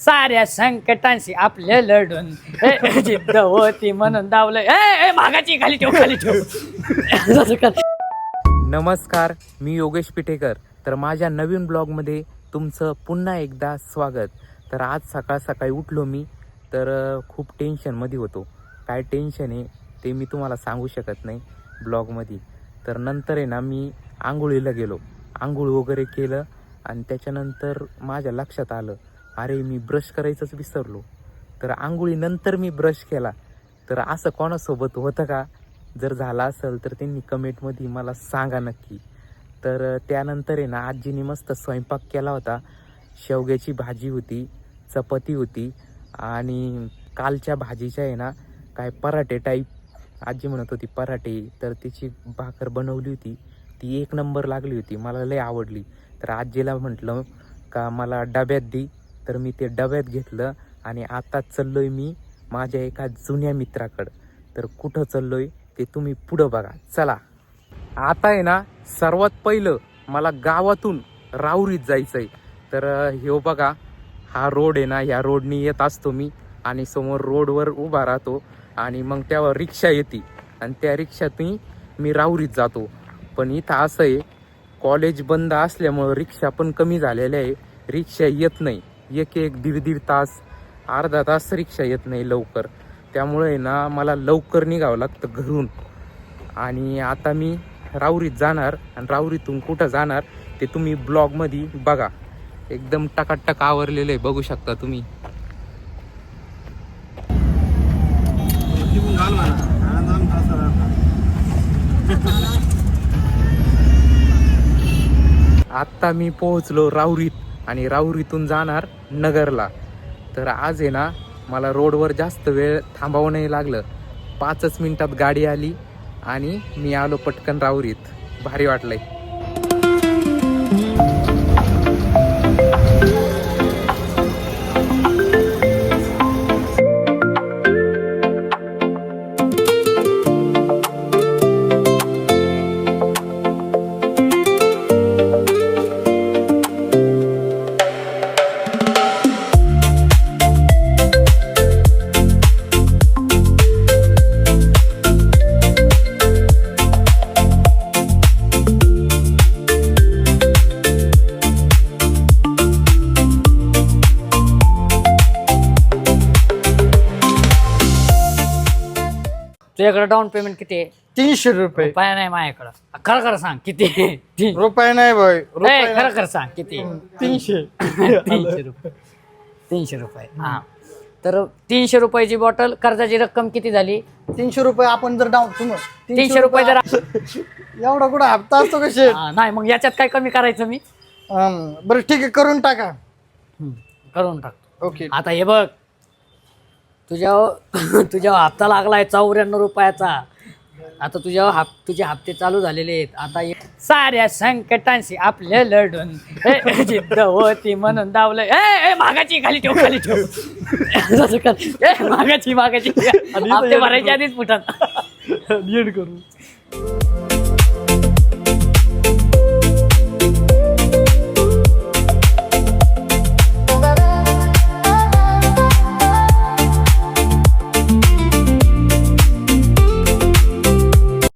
साऱ्या संकटांशी आपले लढून जिद्द होती म्हणून धावलं भागाची खाली ठेव. नमस्कार, मी योगेश पिठेकर. तर माझ्या नवीन ब्लॉगमध्ये तुमचं पुन्हा एकदा स्वागत. तर आज सकाळ सकाळी उठलो मी, तर खूप टेन्शनमध्ये होतो. काय टेन्शन आहे ते मी तुम्हाला सांगू शकत नाही ब्लॉगमध्ये. तर नंतर आहे ना, मी आंघोळीला गेलो, आंघोळ वगैरे केलं आणि त्याच्यानंतर माझ्या लक्षात आलं, अरे मी ब्रश करायचंच विसरलो. तर आंघोळीनंतर मी ब्रश केला. तर असं कोणासोबत होतं का? जर झाला असेल तर त्यांनी कमेंटमध्ये मला सांगा नक्की. तर त्यानंतर आहे ना, आजीने मस्त स्वयंपाक केला होता. शेवग्याची भाजी होती, चपाती होती आणि कालच्या भाजीच्या आहे ना काय पराठे टाईप आजी म्हणत होती पराठे. तर त्याची भाकर बनवली होती, ती एक नंबर लागली होती, मला लय आवडली. तर आजीला म्हटलं का मला डब्यात दे. तर मी ते डब्यात घेतलं आणि आता चाललोय मी माझ्या एका जुन्या मित्राकडं. तर कुठं चाललोय ते तुम्ही पुढं बघा, चला. आता आहे ना, सर्वात पहिलं मला गावातून राहुरीत जायचं आहे. तर हे बघा, हा रोड आहे ना, ह्या रोडनी येत असतो मी आणि समोर रोडवर उभा राहतो आणि मग त्यावर रिक्षा येते आणि त्या रिक्षातून मी राहुरीत जातो. पण इथं असं आहे, कॉलेज बंद असल्यामुळं रिक्षा पण कमी झालेल्या आहे, रिक्षा येत नाही. एक दीड तास, अर्धा तास रिक्षा येत नाही लवकर. त्यामुळे ना मला लवकर निघावं लागतं घरून. आणि आता मी राहुरीत जाणार आणि राहुरीतून कुठं जाणार ते तुम्ही ब्लॉगमध्ये बघा. एकदम टकाटक आवरलेलं आहे, बघू शकता तुम्ही. आत्ता मी पोहोचलो राहुरीत आणि राहुरीतून जाणार नगरला. तर आज आहे ना, मला रोडवर जास्त वेळ थांबावं नाही लागलं. 5 मिनिटात गाडी आली आणि मी आलो पटकन राहुरीत. भारी वाटलंय. तुझ्याकडे डाऊन पेमेंट किती आहे? 300 रुपये. रुपया नाही माझ्याकडं. खरं खरं सांग किती आहे? रुपये नाही भाई, खरं खरं सांग किती? 300. 300 रुपये. 300 रुपये. हा, तर 300 रुपयाची बॉटल. कर्जाची रक्कम किती झाली? 300 रुपये. आपण जर डाऊन 300 रुपये जर एवढा कुठं हप्ता असतो कसे? नाही, मग याच्यात काय कमी करायचं मी? बरं ठीक आहे, करून टाका. करून टाकतो. ओके. आता हे बघ, तुझ्या हप्ता लागलाय 94 रुपयाचा. आता तुझे हप्ते चालू झालेले आहेत. आता साऱ्या संकटांशी आपले लढून जिद्द होती म्हणून धावलं भागाची खाली ठेव. मागाची हप्ते भरायच्या आधीच फुटत. नीट करू.